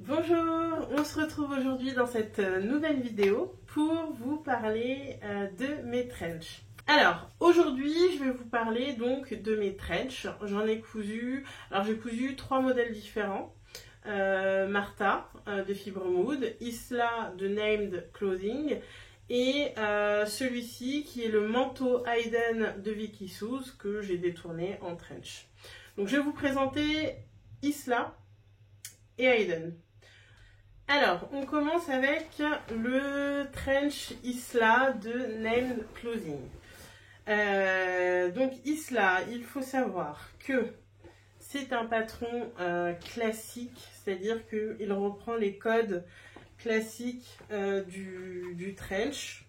Bonjour, on se retrouve aujourd'hui dans cette nouvelle vidéo pour vous parler de mes trenchs. Alors, aujourd'hui, je vais vous parler donc de mes trenchs. J'en ai cousu, alors j'ai cousu 3 modèles différents. Martha de Fibremood, Isla de Named Clothing et celui-ci qui est le manteau Hayden de Vicky Souz que j'ai détourné en trench. Donc je vais vous présenter Isla et Hayden. Alors, on commence avec le trench Isla de Named Clothing. Donc Isla, il faut savoir que c'est un patron classique, c'est-à-dire qu'il reprend les codes classiques du trench.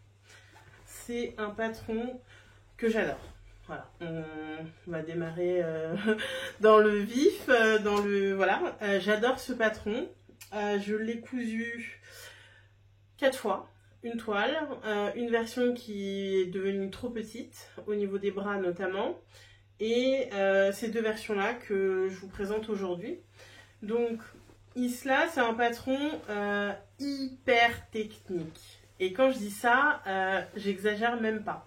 C'est un patron que j'adore. Voilà, on va démarrer dans le vif, voilà. J'adore ce patron. Je l'ai cousu 4 fois, une toile, une version qui est devenue trop petite, au niveau des bras notamment, et ces deux versions-là que je vous présente aujourd'hui. Donc, Isla, c'est un patron hyper technique. Et quand je dis ça, j'exagère même pas.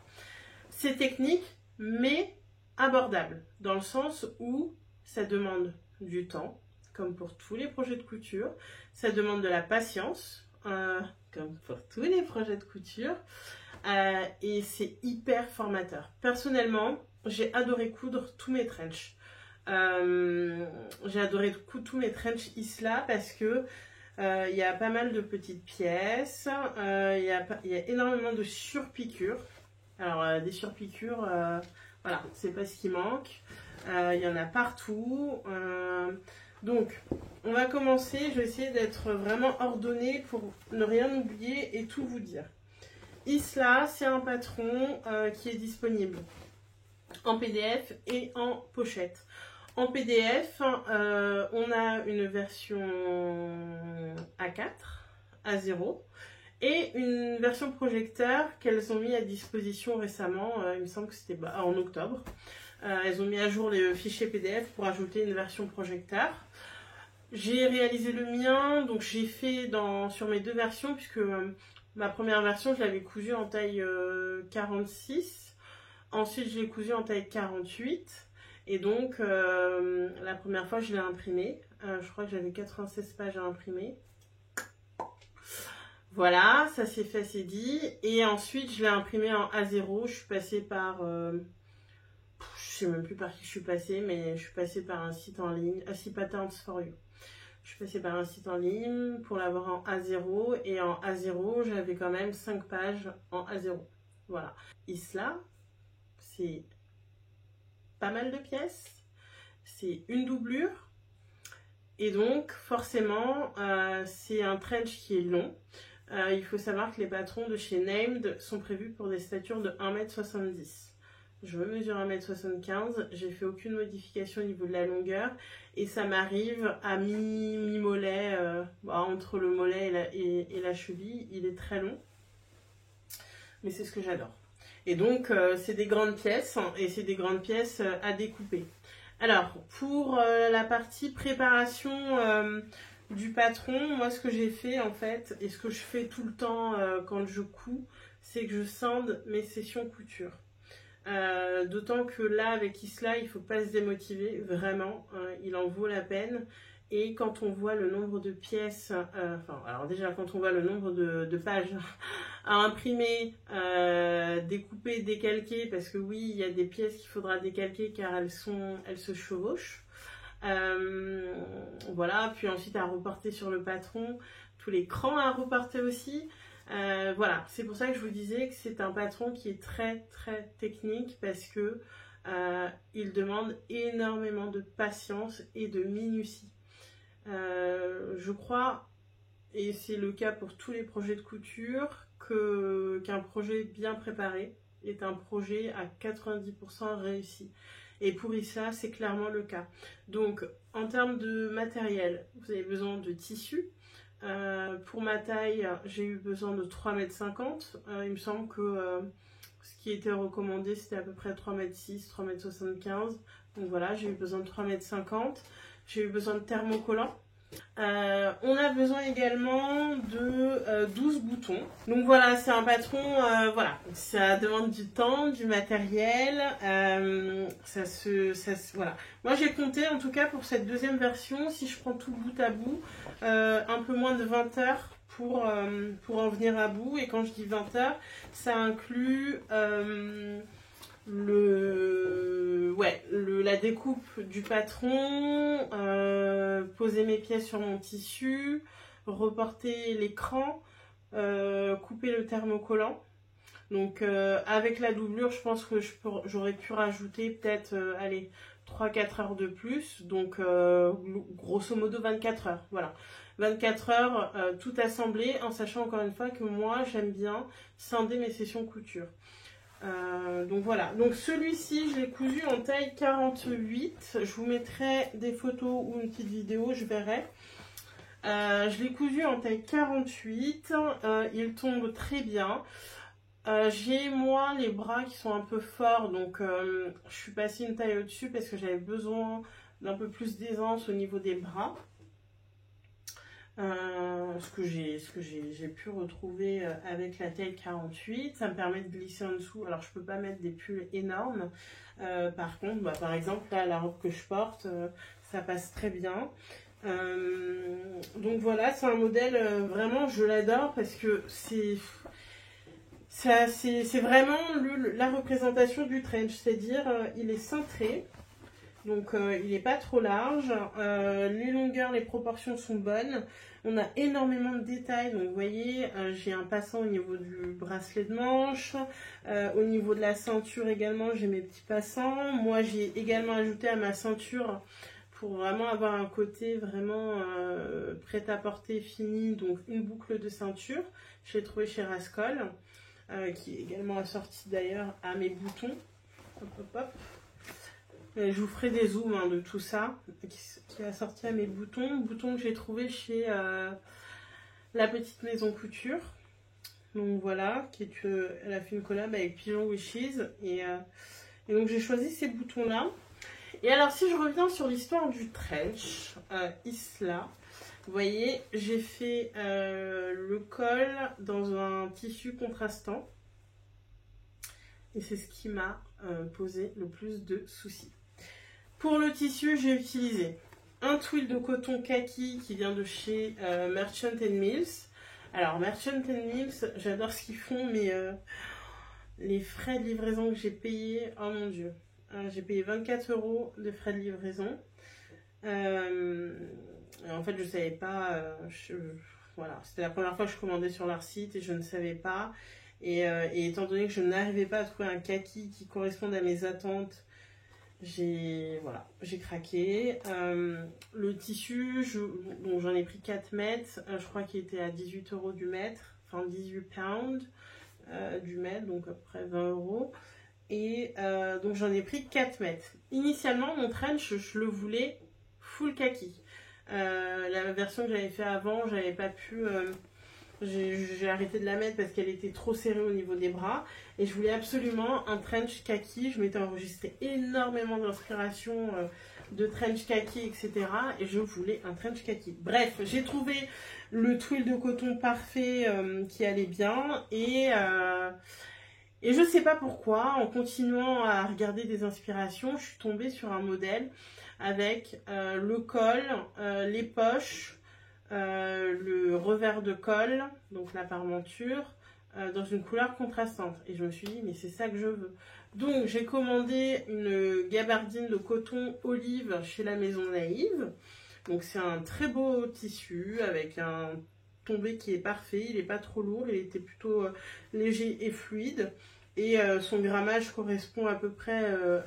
C'est technique, mais abordable, dans le sens où ça demande du temps, comme pour tous les projets de couture. Ça demande de la patience, comme pour tous les projets de couture. Et c'est hyper formateur. Personnellement, j'ai adoré coudre tous mes trenchs. J'ai adoré coudre tous mes trenchs Isla parce que il y a pas mal de petites pièces. Il y a énormément de surpiqûres. Alors, des surpiqûres, voilà, c'est pas ce qui manque. Il y en a partout. Donc, on va commencer. Je vais essayer d'être vraiment ordonnée pour ne rien oublier et tout vous dire. Isla, c'est un patron qui est disponible en PDF et en pochette. En PDF, on a une version A4, A0 et une version projecteur qu'elles ont mis à disposition récemment. Il me semble que c'était en octobre. Elles ont mis à jour les fichiers PDF pour ajouter une version projecteur. J'ai réalisé le mien, donc j'ai fait sur mes deux versions, puisque ma première version, je l'avais cousue en taille 46. Ensuite, je l'ai cousue en taille 48. Et donc, la première fois, je l'ai imprimée. Je crois que j'avais 96 pages à imprimer. Voilà, ça c'est fait, c'est dit. Et ensuite, je l'ai imprimée en A0. Je suis passée par... je sais même plus par qui je suis passée, mais je suis passée par un site en ligne, Assi Patterns for You. Je suis passée par un site en ligne pour l'avoir en A0, et en A0, j'avais quand même 5 pages en A0. Voilà. Isla, c'est pas mal de pièces, c'est une doublure, et donc forcément, c'est un trench qui est long. Il faut savoir que les patrons de chez Named sont prévus pour des statures de 1,70 m. Je mesure 1,75 m, j'ai fait aucune modification au niveau de la longueur et ça m'arrive à mi-mollet, entre le mollet et la cheville. Il est très long, mais c'est ce que j'adore. Et donc c'est des grandes pièces et c'est des grandes pièces à découper. Alors pour la partie préparation du patron, moi ce que j'ai fait en fait, et ce que je fais tout le temps quand je couds, c'est que je scinde mes sessions couture. D'autant que là avec Isla il ne faut pas se démotiver, vraiment, il en vaut la peine. Et quand on voit le nombre de pièces, alors déjà quand on voit le nombre de pages à imprimer, découper, décalquer, parce que oui il y a des pièces qu'il faudra décalquer car elles se chevauchent, voilà, puis ensuite à reporter sur le patron, tous les crans à reporter aussi. Voilà, c'est pour ça que je vous disais que c'est un patron qui est très très technique parce que il demande énormément de patience et de minutie. Je crois, et c'est le cas pour tous les projets de couture, qu'un projet bien préparé est un projet à 90% réussi. Et pour Isla, c'est clairement le cas. Donc, en termes de matériel, vous avez besoin de tissu. Pour ma taille, j'ai eu besoin de 3,50 m. Il me semble que ce qui était recommandé, c'était à peu près 3,6 m, 3,75 m. Donc voilà, j'ai eu besoin de 3,50 m. J'ai eu besoin de thermocollants On a besoin également de 12 boutons. Donc voilà, c'est un patron, voilà, ça demande du temps, du matériel, voilà. Moi j'ai compté en tout cas pour cette deuxième version, si je prends tout bout à bout, un peu moins de 20 heures pour en venir à bout. Et quand je dis 20 heures, ça inclut la découpe du patron, poser mes pièces sur mon tissu, reporter l'écran, couper le thermocollant. Donc avec la doublure, je pense que j'aurais pu rajouter peut-être 3-4 heures de plus. Donc grosso modo 24 heures. Voilà. 24 heures tout assemblé, en sachant encore une fois que moi j'aime bien scinder mes sessions couture. Donc voilà, donc celui-ci je l'ai cousu en taille 48, je vous mettrai des photos ou une petite vidéo, je verrai. Je l'ai cousu en taille 48, il tombe très bien. J'ai moi les bras qui sont un peu forts, donc je suis passée une taille au-dessus parce que j'avais besoin d'un peu plus d'aisance au niveau des bras. Ce que j'ai pu retrouver avec la taille 48, ça me permet de glisser en dessous. Alors je peux pas mettre des pulls énormes, par contre par exemple là la robe que je porte, ça passe très bien. Donc voilà, c'est un modèle vraiment je l'adore parce que c'est vraiment la représentation du trench, c'est-à-dire il est cintré. Donc il n'est pas trop large, les longueurs, les proportions sont bonnes, on a énormément de détails, donc vous voyez j'ai un passant au niveau du bracelet de manche, au niveau de la ceinture également j'ai mes petits passants, moi j'ai également ajouté à ma ceinture pour vraiment avoir un côté vraiment prêt à porter fini, donc une boucle de ceinture, je l'ai trouvé chez Rascol, qui est également assortie d'ailleurs à mes boutons, hop hop hop. Je vous ferai des zooms de tout ça, qui est assorti à mes boutons que j'ai trouvé chez la petite maison couture. Donc voilà, elle a fait une collab avec Pigeon Wishes, et donc j'ai choisi ces boutons là. Et alors si je reviens sur l'histoire du trench, Isla, vous voyez, j'ai fait le col dans un tissu contrastant. Et c'est ce qui m'a posé le plus de soucis. Pour le tissu, j'ai utilisé un twill de coton kaki qui vient de chez Merchant Mills. Alors, Merchant Mills, j'adore ce qu'ils font, mais les frais de livraison que j'ai payés, oh mon dieu. J'ai payé 24 € de frais de livraison. En fait, je ne savais pas. Voilà, c'était la première fois que je commandais sur leur site et je ne savais pas. Et étant donné que je n'arrivais pas à trouver un kaki qui corresponde à mes attentes, j'ai craqué. Le tissu, j'en ai pris 4 mètres, je crois qu'il était à 18 € du mètre, enfin 18 pounds du mètre, donc à peu près 20 €. Et donc j'en ai pris 4 mètres. Initialement, mon trench, je le voulais full kaki. La version que j'avais fait avant, j'avais pas pu... j'ai arrêté de la mettre parce qu'elle était trop serrée au niveau des bras. Et je voulais absolument un trench kaki. Je m'étais enregistré énormément d'inspiration de trench kaki, etc. Et je voulais un trench kaki. Bref, j'ai trouvé le twill de coton parfait qui allait bien. Et je sais pas pourquoi, en continuant à regarder des inspirations, je suis tombée sur un modèle avec le col, les poches, le revers de col, donc la parmenture, dans une couleur contrastante. Et je me suis dit, mais c'est ça que je veux. Donc j'ai commandé une gabardine de coton olive chez la Maison Naïve. Donc c'est un très beau tissu avec un tombé qui est parfait, il n'est pas trop lourd, il était plutôt léger et fluide. Et son grammage correspond à peu près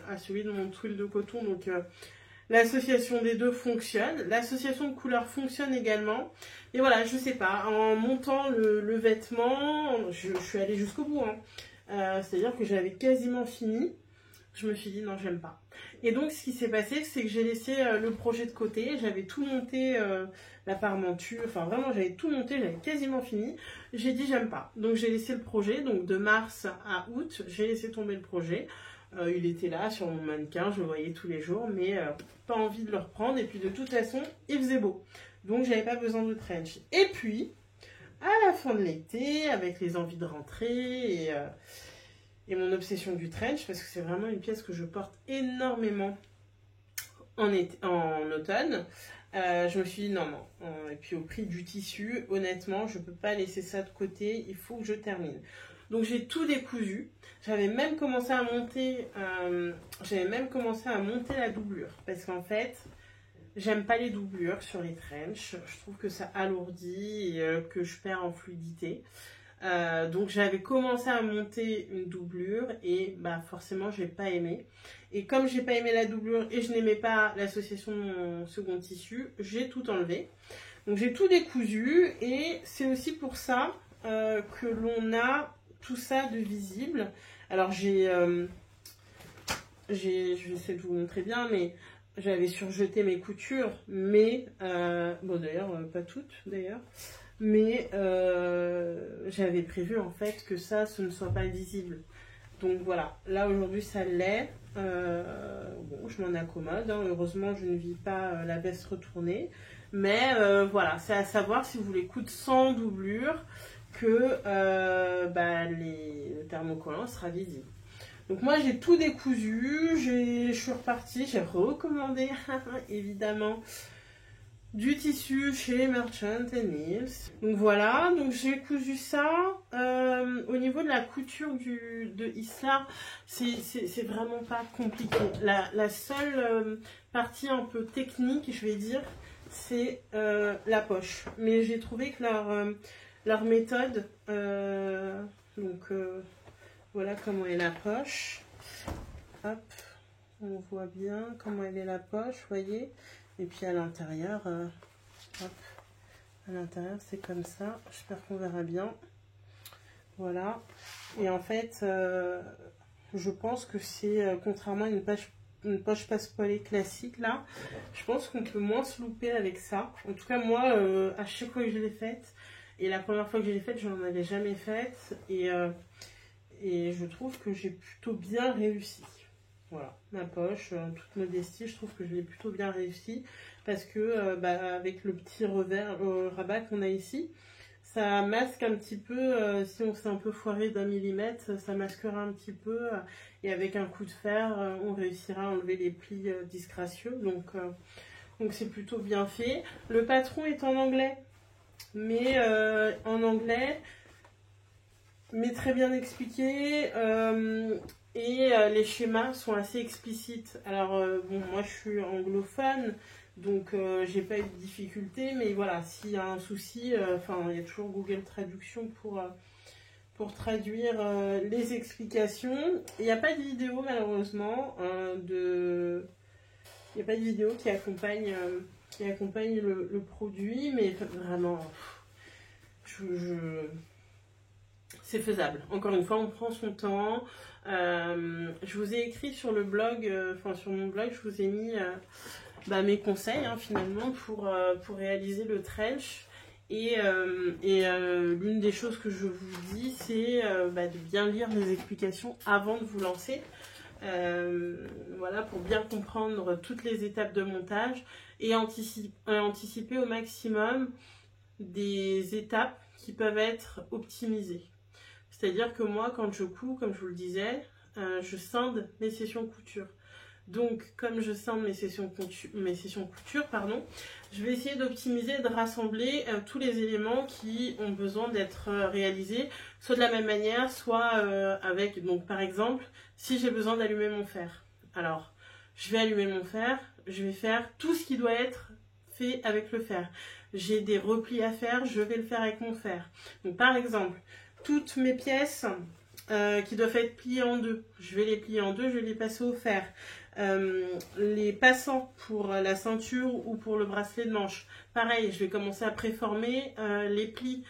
à celui de mon twill de coton. Donc l'association des deux fonctionne. L'association de couleurs fonctionne également. Et voilà, je sais pas, en montant le vêtement, je suis allée jusqu'au bout. C'est-à-dire que j'avais quasiment fini. Je me suis dit non, j'aime pas. Et donc ce qui s'est passé, c'est que j'ai laissé le projet de côté. J'avais tout monté, la parmenture, enfin vraiment j'avais tout monté, j'avais quasiment fini. J'ai dit j'aime pas. Donc j'ai laissé le projet, donc de mars à août, j'ai laissé tomber le projet. Il était là sur mon mannequin, je le voyais tous les jours, mais pas envie de le reprendre. Et puis de toute façon, il faisait beau. Donc j'avais pas besoin de trench. Et puis, à la fin de l'été, avec les envies de rentrer et mon obsession du trench, parce que c'est vraiment une pièce que je porte énormément en automne, je me suis dit non. Et puis au prix du tissu, honnêtement, je peux pas laisser ça de côté, il faut que je termine. Donc j'ai tout décousu. J'avais même commencé à monter la doublure, parce qu'en fait, j'aime pas les doublures sur les trench. Je trouve que ça alourdit et que je perds en fluidité. Donc j'avais commencé à monter une doublure et bah forcément j'ai pas aimé. Et comme j'ai pas aimé la doublure et je n'aimais pas l'association de mon second tissu, j'ai tout enlevé. Donc j'ai tout décousu et c'est aussi pour ça que l'on a tout ça de visible. Alors je vais essayer de vous montrer bien, mais j'avais surjeté mes coutures, mais bon d'ailleurs pas toutes d'ailleurs. Mais j'avais prévu en fait que ce ne soit pas visible. Donc voilà, là aujourd'hui ça l'est. Bon, je m'en accommode. Hein. Heureusement, je ne vis pas la veste retournée. Mais voilà, c'est à savoir si vous voulez coudre sans doublure que le thermocollant sera visible. Donc moi j'ai tout décousu, je suis repartie, j'ai recommandé évidemment du tissu chez Merchant Mills. Donc voilà, donc j'ai cousu ça. Au niveau de la couture de Isla, c'est vraiment pas compliqué. La seule partie un peu technique, je vais dire, c'est la poche. Mais j'ai trouvé que leur méthode, voilà comment est la poche. Hop, on voit bien comment elle est la poche, voyez. Et puis à l'intérieur, hop, à l'intérieur c'est comme ça. J'espère qu'on verra bien. Voilà. Et en fait, je pense que c'est, contrairement à une poche passe-poilée classique là, je pense qu'on peut moins se louper avec ça. En tout cas moi, à chaque fois que je l'ai faite, et la première fois que je l'ai faite, je n'en avais jamais faite. Et je trouve que j'ai plutôt bien réussi. Voilà, ma poche, en toute modestie, je trouve que je l'ai plutôt bien réussi parce que avec le petit rabat qu'on a ici, ça masque un petit peu, si on s'est un peu foiré d'1 mm, ça masquera un petit peu et avec un coup de fer, on réussira à enlever les plis disgracieux. Donc c'est plutôt bien fait. Le patron est en anglais, mais très bien expliqué. Et les schémas sont assez explicites. Alors, bon, moi je suis anglophone, donc j'ai pas eu de difficulté, mais voilà, s'il y a un souci, il y a toujours Google Traduction pour traduire les explications. Il n'y a pas de vidéo, malheureusement, il n'y a pas de vidéo qui accompagne le produit, mais vraiment, c'est faisable. Encore une fois, on prend son temps. Je vous ai écrit sur le blog, sur mon blog, je vous ai mis mes conseils finalement pour réaliser le trench. Et l'une des choses que je vous dis, c'est de bien lire les explications avant de vous lancer. Voilà, pour bien comprendre toutes les étapes de montage et anticiper au maximum des étapes qui peuvent être optimisées. C'est-à-dire que moi, quand je couds, comme je vous le disais, je scinde mes sessions couture. Donc, comme je scinde mes sessions couture, je vais essayer d'optimiser, de rassembler tous les éléments qui ont besoin d'être réalisés, soit de la même manière, soit avec, donc par exemple, si j'ai besoin d'allumer mon fer. Alors, je vais allumer mon fer, je vais faire tout ce qui doit être fait avec le fer. J'ai des replis à faire, je vais le faire avec mon fer. Donc, par exemple, toutes mes pièces qui doivent être pliées en deux, je vais les plier en deux, je vais les passer au fer. Les passants pour la ceinture ou pour le bracelet de manche, pareil, je vais commencer à préformer les plis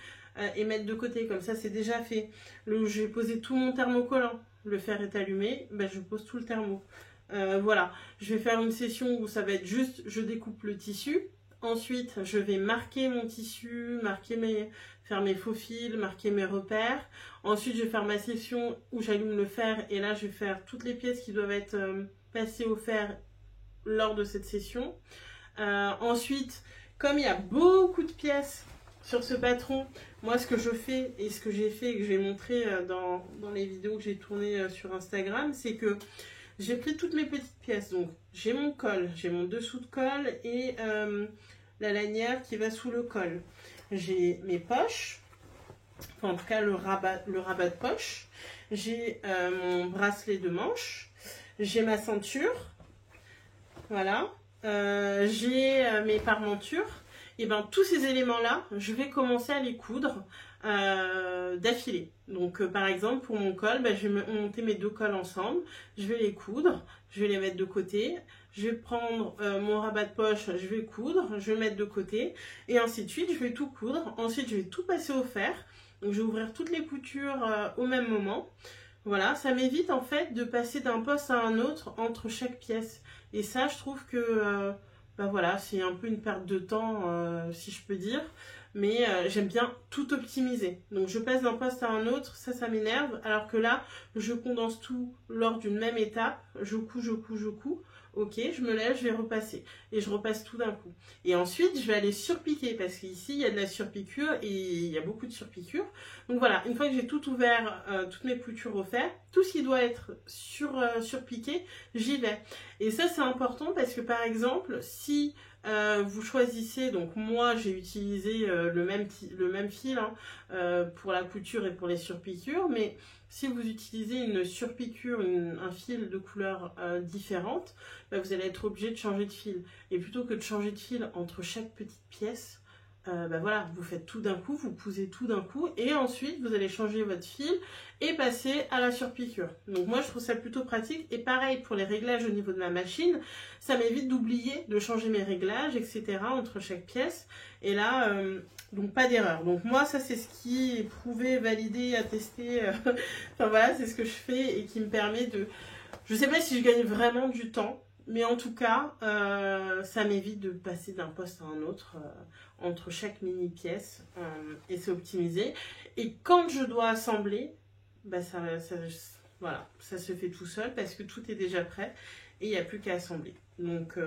et mettre de côté, comme ça c'est déjà fait. Je vais poser tout mon thermocollant, le fer est allumé, je pose tout le thermo. Voilà, je vais faire une session où ça va être juste, je découpe le tissu. Ensuite, je vais marquer mon tissu, faire mes faux fils, marquer mes repères. Ensuite, je vais faire ma session où j'allume le fer et là, je vais faire toutes les pièces qui doivent être passées au fer lors de cette session. Ensuite, comme il y a beaucoup de pièces sur ce patron, moi ce que je fais et ce que j'ai fait et que je vais montrer dans les vidéos que j'ai tournées sur Instagram, c'est que j'ai pris toutes mes petites pièces. Donc j'ai mon col, j'ai mon dessous de col et la lanière qui va sous le col. J'ai mes poches, enfin, en tout cas le rabat de poche. J'ai mon bracelet de manche. J'ai ma ceinture. Voilà. J'ai mes parmentures. Et bien tous ces éléments-là, je vais commencer à les coudre d'affilée. Donc par exemple pour mon col, je vais monter mes deux cols ensemble. Je vais les coudre. Je vais les mettre de côté. Je vais prendre mon rabat de poche, je vais coudre, je vais le mettre de côté. Et ainsi de suite, je vais tout coudre. Ensuite, je vais tout passer au fer. Donc je vais ouvrir toutes les coutures au même moment. Voilà, ça m'évite en fait de passer d'un poste à un autre entre chaque pièce. Et ça, je trouve que voilà, c'est un peu une perte de temps, si je peux dire. Mais j'aime bien tout optimiser. Donc je passe d'un poste à un autre, ça m'énerve. Alors que là, je condense tout lors d'une même étape. Je couds. Ok, je me lève, je vais repasser. Et je repasse tout d'un coup. Et ensuite, je vais aller surpiquer. Parce qu'ici, il y a de la surpiqûre. Et il y a beaucoup de surpiqûre. Donc voilà, une fois que j'ai tout ouvert, toutes mes coutures au fer, tout ce qui doit être surpiqué, j'y vais. Et ça, c'est important parce que par exemple, si vous choisissez, donc moi j'ai utilisé le même fil pour la couture et pour les surpiqûres, mais si vous utilisez une surpiqûre, un fil de couleur différente, vous allez être obligé de changer de fil. Et plutôt que de changer de fil entre chaque petite pièce, voilà, vous faites tout d'un coup, vous cousez tout d'un coup, et ensuite vous allez changer votre fil et passer à la surpiqûre. Donc moi je trouve ça plutôt pratique, et pareil pour les réglages au niveau de ma machine, ça m'évite d'oublier de changer mes réglages, etc. entre chaque pièce, et là, donc pas d'erreur. Donc moi ça c'est ce qui est prouvé, validé, attesté, enfin voilà, c'est ce que je fais et qui me permet de... Je sais pas si je gagne vraiment du temps, mais en tout cas, ça m'évite de passer d'un poste à un autre entre chaque mini-pièce et c'est optimisé. Et quand je dois assembler, voilà, ça se fait tout seul parce que tout est déjà prêt et il n'y a plus qu'à assembler. Donc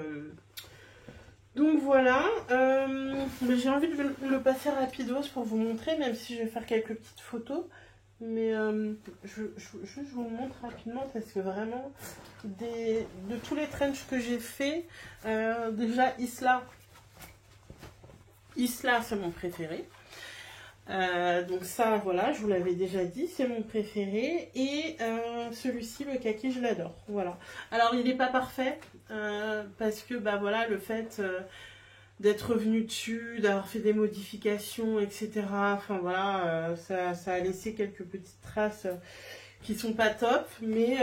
voilà, j'ai envie de le passer rapidos pour vous montrer, même si je vais faire quelques petites photos. Mais je vous le montre rapidement parce que vraiment, de tous les trenches que j'ai fait, déjà Isla c'est mon préféré. Donc ça, voilà, je vous l'avais déjà dit, c'est mon préféré. Et celui-ci, le kaki, je l'adore. Voilà. Alors, il n'est pas parfait parce que, voilà, le fait... d'être revenu dessus, d'avoir fait des modifications, etc. Enfin voilà, ça a laissé quelques petites traces qui sont pas top, mais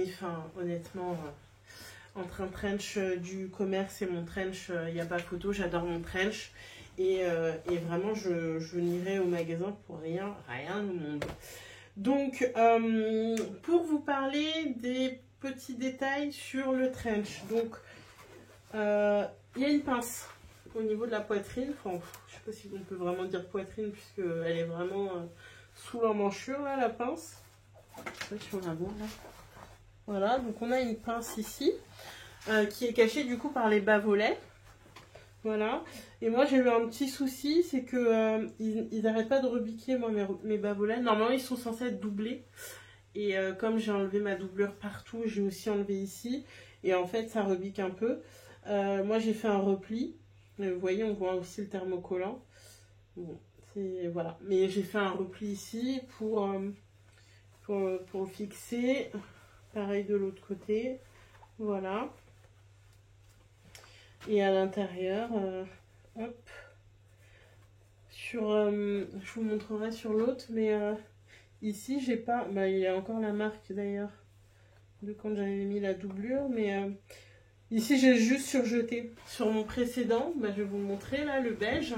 enfin honnêtement, entre un trench du commerce et mon trench, il n'y a pas photo, j'adore mon trench et vraiment je n'irai au magasin pour rien au monde. Donc pour vous parler des petits détails sur le trench, donc il y a une pince au niveau de la poitrine. Enfin, je sais pas si on peut vraiment dire poitrine puisqu'elle est vraiment sous l'emmanchure là, la pince. Je sais pas si on la voit là. Voilà, donc on a une pince ici qui est cachée du coup par les bas-volets. Voilà. Et moi j'ai eu un petit souci, c'est que ils n'arrêtent pas de rebiquer moi mes bas-volets. Normalement ils sont censés être doublés. Et comme j'ai enlevé ma doublure partout, j'ai aussi enlevé ici. Et en fait ça rebique un peu. Moi j'ai fait un repli, vous voyez on voit aussi le thermocollant, bon, voilà, mais j'ai fait un repli ici pour le fixer, pareil de l'autre côté, voilà, et à l'intérieur, hop, je vous montrerai sur l'autre, mais ici j'ai pas, il y a encore la marque d'ailleurs de quand j'avais mis la doublure, mais ici, j'ai juste surjeté. Sur mon précédent, je vais vous montrer là, le beige.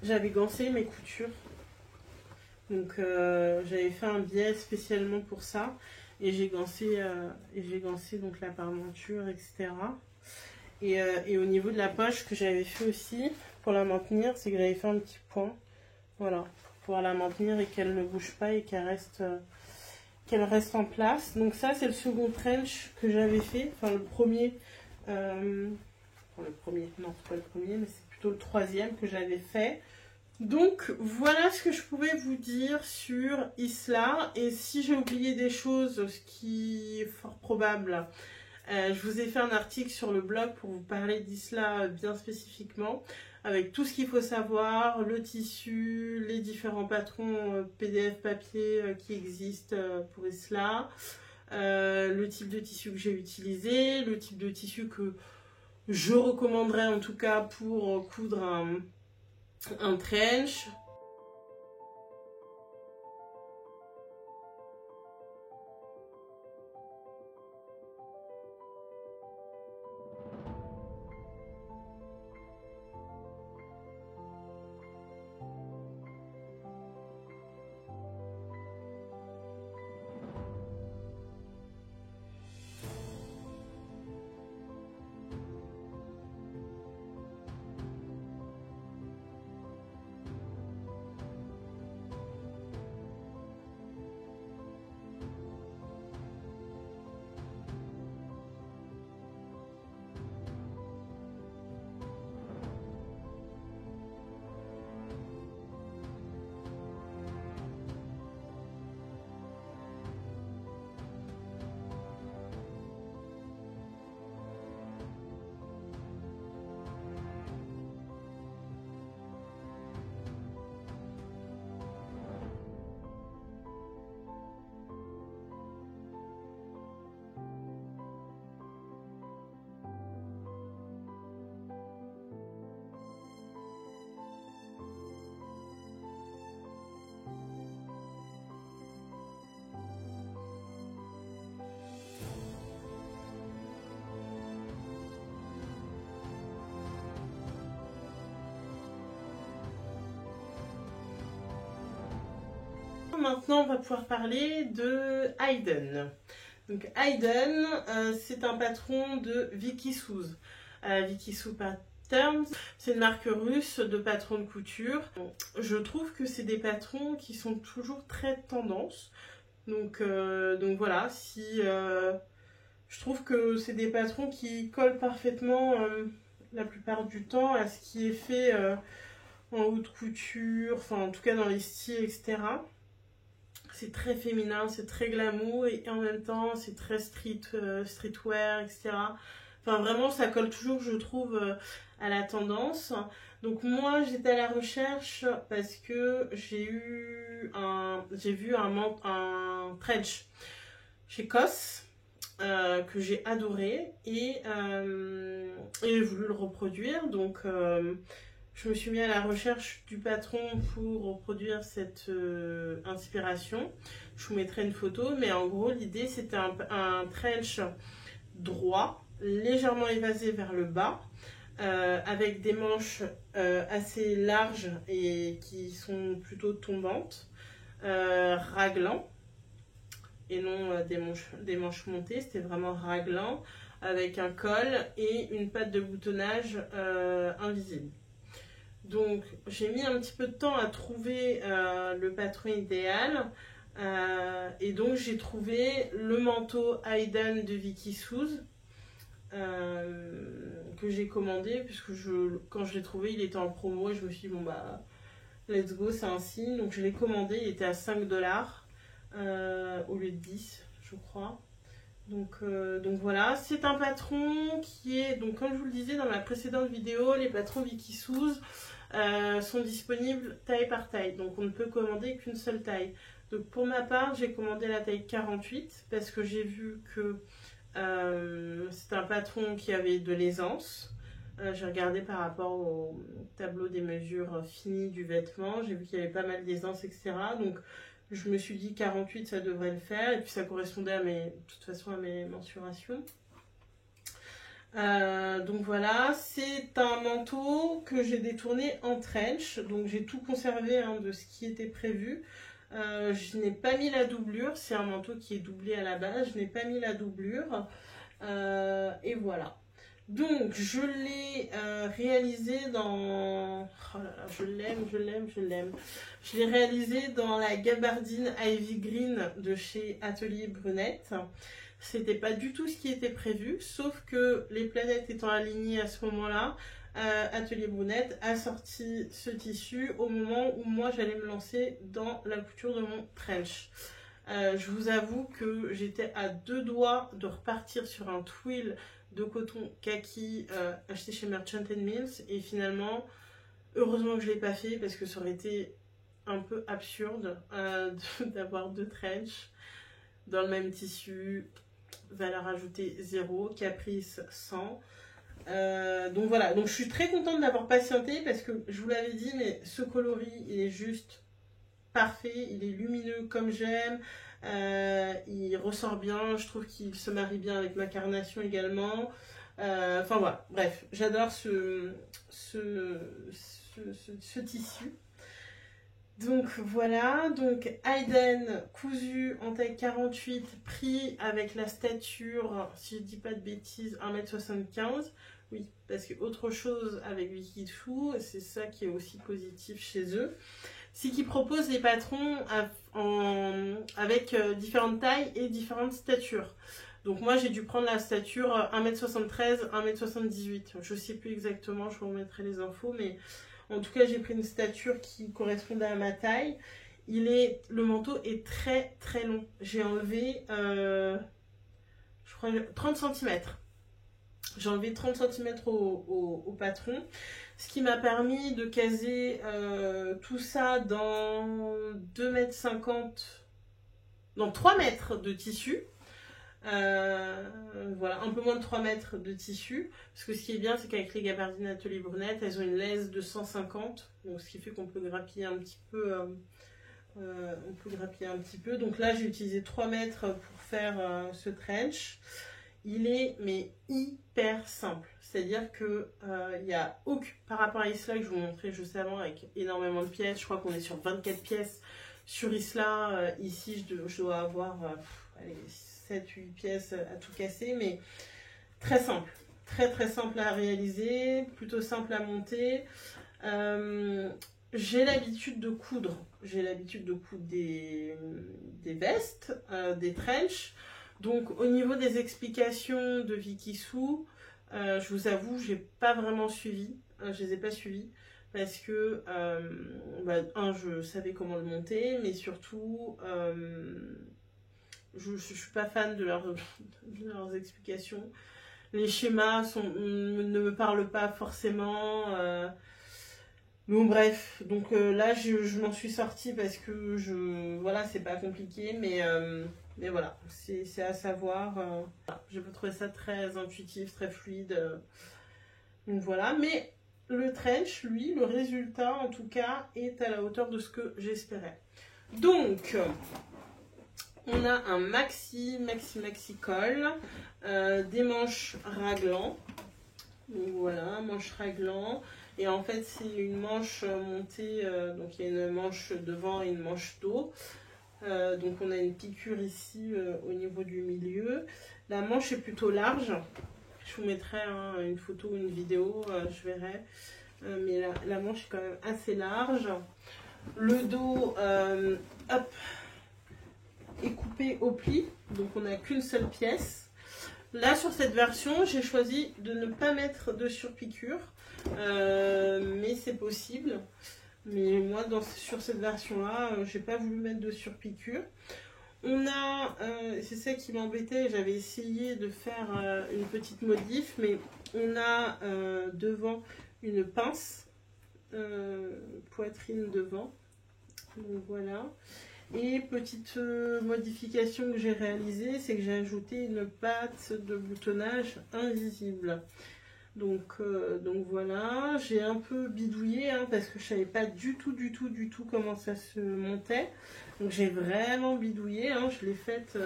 J'avais gancé mes coutures. Donc, j'avais fait un biais spécialement pour ça. Et j'ai gancé, donc la parmenture, etc. Et au niveau de la poche que j'avais fait aussi, pour la maintenir, c'est que j'avais fait un petit point. Voilà, pour pouvoir la maintenir et qu'elle ne bouge pas et qu'elle reste en place. Donc ça c'est le second trench que j'avais fait, enfin le premier Enfin, le premier, non, c'est pas le premier, mais c'est plutôt le troisième que j'avais fait. Donc voilà ce que je pouvais vous dire sur Isla. Et si j'ai oublié des choses, ce qui est fort probable, je vous ai fait un article sur le blog pour vous parler d'Isla bien spécifiquement, avec tout ce qu'il faut savoir, le tissu, les différents patrons PDF papier qui existent pour Isla, le type de tissu que j'ai utilisé, le type de tissu que je recommanderais en tout cas pour coudre un trench. Maintenant, on va pouvoir parler de Hayden. Donc Hayden, c'est un patron de Vicky Souz. Vicky Souz Patterns, c'est une marque russe de patrons de couture. Je trouve que c'est des patrons qui sont toujours très tendance. Donc voilà, je trouve que c'est des patrons qui collent parfaitement la plupart du temps à ce qui est fait en haute couture, enfin en tout cas dans les styles, etc. C'est très féminin, c'est très glamour et en même temps c'est très streetwear, etc. Enfin vraiment ça colle toujours, je trouve, à la tendance. Donc moi j'étais à la recherche parce que j'ai vu un trench chez COS que j'ai adoré et j'ai voulu le reproduire. Donc je me suis mis à la recherche du patron pour reproduire cette inspiration. Je vous mettrai une photo, mais en gros, l'idée, c'était un trench droit, légèrement évasé vers le bas, avec des manches assez larges et qui sont plutôt tombantes, raglant, et non des manches montées. C'était vraiment raglant, avec un col et une patte de boutonnage invisible. Donc j'ai mis un petit peu de temps à trouver le patron idéal et donc j'ai trouvé le manteau Hayden de Vicky Souz que j'ai commandé puisque quand je l'ai trouvé il était en promo et je me suis dit bon bah let's go, c'est un signe. Donc je l'ai commandé, il était à 5$ au lieu de 10 je crois. Donc voilà, c'est un patron qui est, donc comme je vous le disais dans ma précédente vidéo, les patrons Vicky Souz sont disponibles taille par taille, donc on ne peut commander qu'une seule taille. Donc pour ma part, j'ai commandé la taille 48 parce que j'ai vu que c'est un patron qui avait de l'aisance. J'ai regardé par rapport au tableau des mesures finies du vêtement, j'ai vu qu'il y avait pas mal d'aisance, etc. Donc je me suis dit 48 ça devrait le faire et puis ça correspondait de toute façon à mes mensurations. Donc voilà, c'est un manteau que j'ai détourné en trench, donc j'ai tout conservé de ce qui était prévu. Je n'ai pas mis la doublure, c'est un manteau qui est doublé à la base, je n'ai pas mis la doublure et voilà. Donc je l'ai réalisé dans... Oh là là, je l'aime. Je l'ai réalisé dans la gabardine Ivy Green de chez Atelier Brunette. C'était pas du tout ce qui était prévu, sauf que les planètes étant alignées à ce moment-là, Atelier Brunette a sorti ce tissu au moment où moi j'allais me lancer dans la couture de mon trench. Je vous avoue que j'étais à 2 doigts de repartir sur un twill de coton kaki acheté chez Merchant Mills, et finalement, heureusement que je ne l'ai pas fait parce que ça aurait été un peu absurde d'avoir 2 trench dans le même tissu, valeur ajoutée 0, caprice 100. Donc voilà, donc je suis très contente d'avoir patienté parce que je vous l'avais dit, mais ce coloris il est juste parfait, il est lumineux comme j'aime, il ressort bien, je trouve qu'il se marie bien avec ma carnation également. Enfin voilà, bref, j'adore ce tissu. Donc voilà, donc Hayden cousu en taille 48, pris avec la stature, si je dis pas de bêtises, 1m75. Oui, parce que autre chose avec Wikidfu, c'est ça qui est aussi positif chez eux, c'est qu'ils proposent des patrons avec différentes tailles et différentes statures. Donc moi j'ai dû prendre la stature 1m73, 1m78. Je sais plus exactement, je vous remettrai les infos, mais en tout cas j'ai pris une stature qui correspondait à ma taille. Le manteau est très très long. J'ai enlevé je crois 30 cm. J'ai enlevé 30 cm au patron, ce qui m'a permis de caser tout ça dans 2,50 m, non 3 mètres de tissu. Voilà, un peu moins de 3 mètres de tissu, parce que ce qui est bien, c'est qu'avec les gabardines Atelier Brunette, elles ont une laisse de 150, donc ce qui fait qu'on peut grappiller un petit peu. Donc là, j'ai utilisé 3 mètres pour faire ce trench. Il est mais hyper simple, c'est-à-dire que il y a aucun, par rapport à Isla que je vous montrais juste avant avec énormément de pièces, je crois qu'on est sur 24 pièces sur Isla, ici je dois avoir 7-8 pièces à tout casser, mais très simple, très très simple à réaliser, plutôt simple à monter. J'ai l'habitude de coudre, des vestes, des trench. Donc au niveau des explications de Wikidfu, je vous avoue, j'ai pas vraiment suivi, je les ai pas suivis parce que je savais comment le monter, mais surtout je suis pas fan de leurs explications. Les schémas ne me parlent pas forcément. Bon bref, donc là je m'en suis sortie parce que voilà, c'est pas compliqué, mais voilà, c'est à savoir. J'ai trouvé ça très intuitif, très fluide. Donc voilà, mais le trench, lui, le résultat en tout cas, est à la hauteur de ce que j'espérais. Donc, on a un maxi col, des manches raglan. Donc voilà, manche raglan. Et en fait, c'est une manche montée, donc il y a une manche devant et une manche dos. Donc on a une piqûre ici au niveau du milieu. La manche est plutôt large. Je vous mettrai une photo ou une vidéo, je verrai. Mais la manche est quand même assez large. Le dos est coupé au pli, donc on n'a qu'une seule pièce. Là, sur cette version, j'ai choisi de ne pas mettre de surpiqûre, mais c'est possible. Mais moi, sur cette version-là, j'ai pas voulu mettre de surpiqûre. On a, c'est ça qui m'embêtait, j'avais essayé de faire une petite modif, mais on a devant une pince, poitrine devant. Donc voilà. Et petite modification que j'ai réalisée, c'est que j'ai ajouté une patte de boutonnage invisible. Donc voilà, j'ai un peu bidouillé parce que je savais pas du tout comment ça se montait. Donc j'ai vraiment bidouillé, je l'ai faite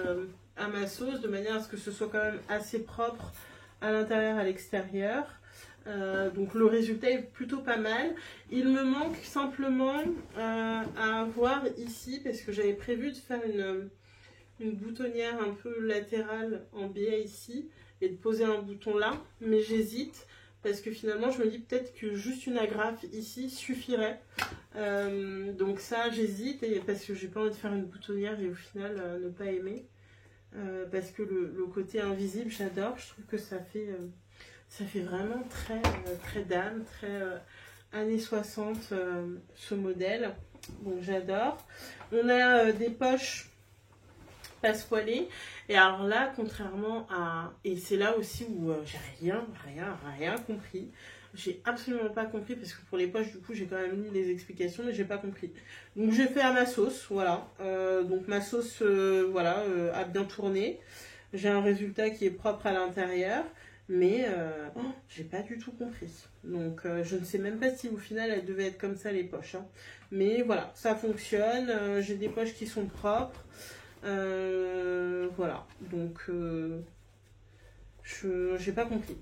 à ma sauce de manière à ce que ce soit quand même assez propre à l'intérieur et à l'extérieur. Donc le résultat est plutôt pas mal. Il me manque simplement à avoir ici, parce que j'avais prévu de faire une boutonnière un peu latérale en biais ici et de poser un bouton là, mais j'hésite parce que finalement je me dis peut-être que juste une agrafe ici suffirait. Donc ça j'hésite, et parce que j'ai pas envie de faire une boutonnière et au final ne pas aimer. parce que le côté invisible, j'adore. Je trouve que ça fait vraiment très dame, très années 60, ce modèle. Donc j'adore. On a des poches passepoilées. Et alors là, contrairement à... Et c'est là aussi où j'ai rien compris. J'ai absolument pas compris, parce que pour les poches, du coup, j'ai quand même lu les explications, mais j'ai pas compris. Donc j'ai fait à ma sauce, voilà. Donc ma sauce, voilà, a bien tourné. J'ai un résultat qui est propre à l'intérieur, mais j'ai pas du tout compris. Donc je ne sais même pas si au final elles devaient être comme ça les poches, hein. Mais voilà, ça fonctionne. J'ai des poches qui sont propres. Voilà, donc j'ai pas compris.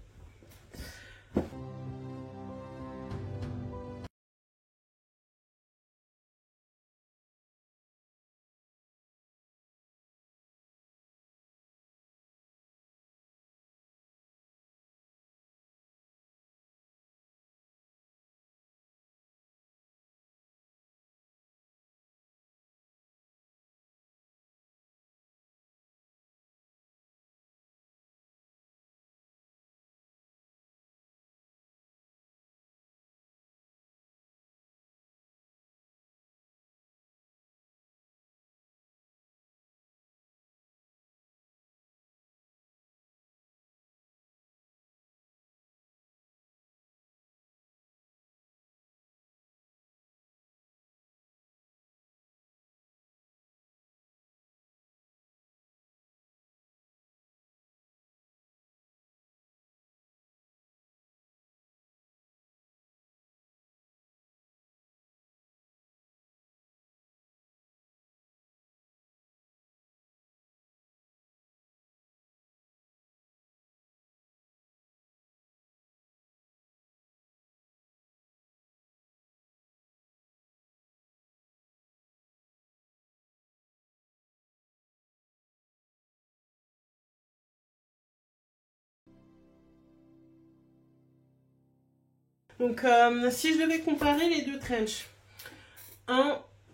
Donc si je devais comparer les deux trench,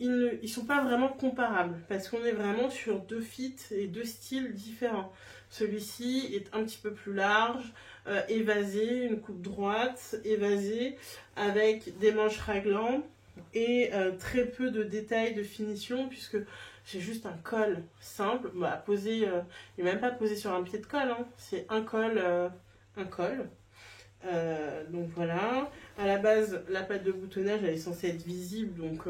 ils sont pas vraiment comparables, parce qu'on est vraiment sur deux fits et deux styles différents. Celui-ci est un petit peu plus large, évasé, une coupe droite, évasée, avec des manches raglantes et très peu de détails de finition, puisque j'ai juste un col simple, posé, il n'est même pas posé sur un pied de colle, hein. C'est un col. Donc voilà. À la base, la patte de boutonnage elle est censée être visible, donc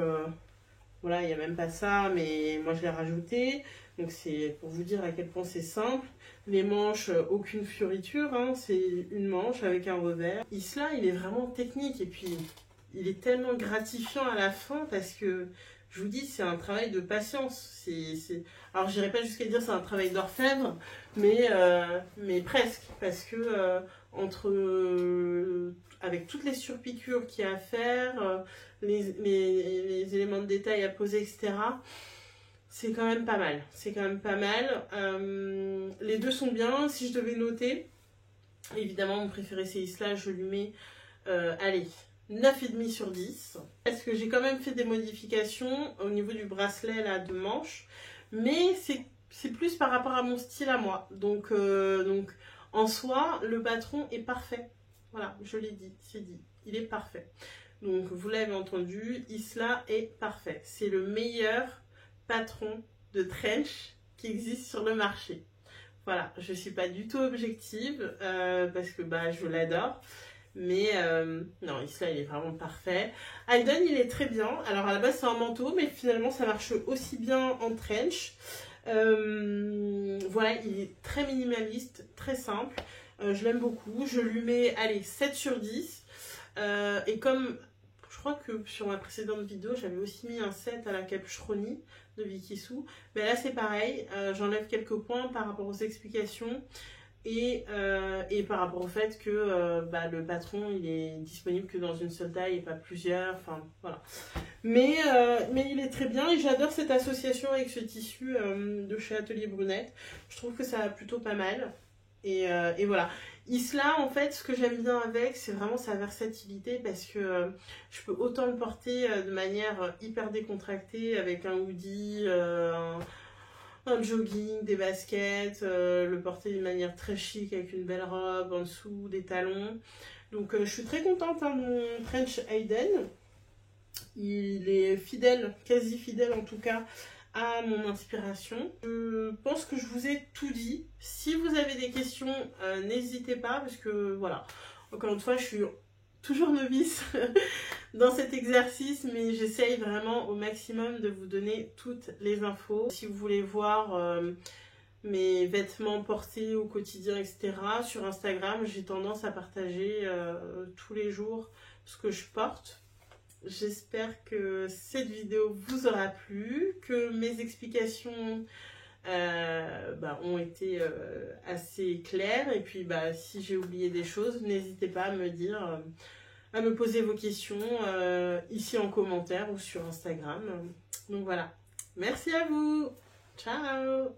voilà, il n'y a même pas ça, mais moi je l'ai rajouté. Donc c'est pour vous dire à quel point c'est simple. Les manches, aucune fioriture, hein, c'est une manche avec un revers. Isla, il est vraiment technique, et puis il est tellement gratifiant à la fin, parce que je vous dis, c'est un travail de patience. Alors j'irai pas jusqu'à dire c'est un travail d'orfèvre, mais presque, parce que avec toutes les surpiqûres qu'il y a à faire, les éléments de détail à poser, etc., c'est quand même pas mal. C'est quand même pas mal. Les deux sont bien. Si je devais noter, évidemment, mon préféré c'est Isla, je lui mets, allez, 9,5 sur 10. Parce que j'ai quand même fait des modifications au niveau du bracelet là, de manche, mais c'est plus par rapport à mon style à moi. Donc en soi, le patron est parfait. Voilà, je l'ai dit, c'est dit. Il est parfait. Donc, vous l'avez entendu, Isla est parfait. C'est le meilleur patron de trench qui existe sur le marché. Voilà, je ne suis pas du tout objective, parce que je l'adore. Mais non, Isla, il est vraiment parfait. Alden, il est très bien. Alors, à la base, c'est un manteau, mais finalement, ça marche aussi bien en trench. Voilà, il est très minimaliste, très simple. Je l'aime beaucoup. Je lui mets, allez, 7 sur 10. Et comme je crois que sur ma précédente vidéo, j'avais aussi mis un 7 à la capucheronie de Vicky Sue. Mais là, c'est pareil. J'enlève quelques points par rapport aux explications. Et par rapport au fait que le patron il est disponible que dans une seule taille et pas plusieurs, enfin voilà. Mais il est très bien, et j'adore cette association avec ce tissu de chez Atelier Brunette. Je trouve que ça va plutôt pas mal. Et voilà. Isla, en fait, ce que j'aime bien avec, c'est vraiment sa versatilité, parce que je peux autant le porter de manière hyper décontractée avec un hoodie, un jogging, des baskets, le porter d'une manière très chic avec une belle robe en dessous, des talons. Donc je suis très contente de mon trench Hayden. Il est fidèle, quasi fidèle en tout cas, à mon inspiration. Je pense que je vous ai tout dit. Si vous avez des questions, n'hésitez pas, parce que voilà, encore une fois, je suis toujours novice dans cet exercice, mais j'essaye vraiment au maximum de vous donner toutes les infos. Si vous voulez voir mes vêtements portés au quotidien, etc., sur Instagram, j'ai tendance à partager tous les jours ce que je porte. J'espère que cette vidéo vous aura plu, que mes explications ont été assez claires. Et puis si j'ai oublié des choses, n'hésitez pas à me dire, à me poser vos questions ici en commentaire ou sur Instagram. Donc voilà, merci à vous, ciao!